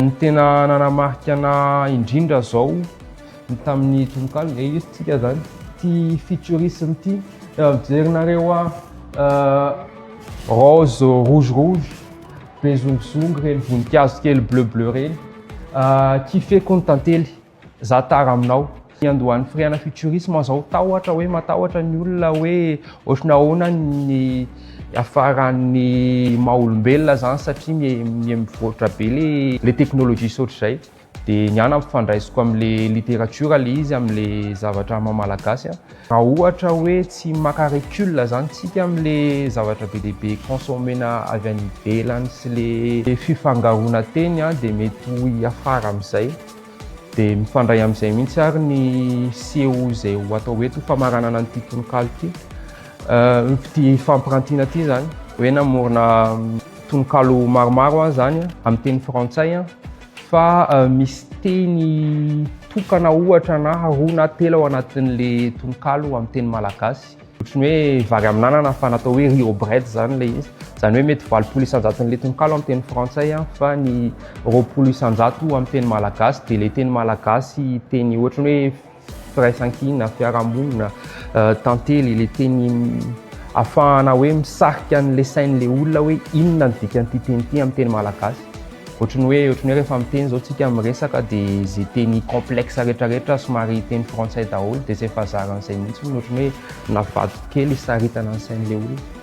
Ny tena nanamarika ana indrindra zao tamin'ny tononkalo izy tsika zany ty futurisme ty mijerinareo rose rouge bezongizongy reny voninkazo kely bleu reny kifeko ny tantely za tara aminao andohan'ny firiana futurisme zao tahotra hoe matahotra ny olona hoe ohatriny ahoana ny afaran'ny maha-olombelona zany satria mivoatra be le teknôlôjia saotr'izay de niana ampifandraisiko am'le littérature le izy am'le zavatra mamalagasy raha ohatra hoe tsy maka recul zany tsika am'le zavatra be dehibe consommena avy any ivelany sy le fifangaroana teny de mety ho iafara am'izay de mifandray am'izay mihitsy ary ny seho zay ho atao hoe to famaranana an'ity tononkalo ty fampirantiana ty zany hoe namorona tononkalo maromaro zany amin'ny teny frantsay fa misy teny tokana ohatra na roa na telo ao anatin'le tononkalo amin'ny teny malagasy ohatriny hoe vary amin'anana fa natao hoe riz au bread zany le izy zany hoe mety 20 isan-jaton'le tononkalo amin'ny teny frantsay fa ny 20 isan-jato amin'ny teny malagasy de le teny malagasy teny ohatriny hoe firaisan-kina, fiarahamonina, tantely le teny afahana hoe misarika an'le sain'le olona hoe inona ny dikan'ity teny ity amin'ny teny malagasy ohatriny hoe rehefa miteny zao tsika miresaka de zay teny complexe rehetrarehetra somary teny frantsay daholo de zay fazara an'izay mihitsy ohatriny hoe navato kely isaritana ny sain'le olona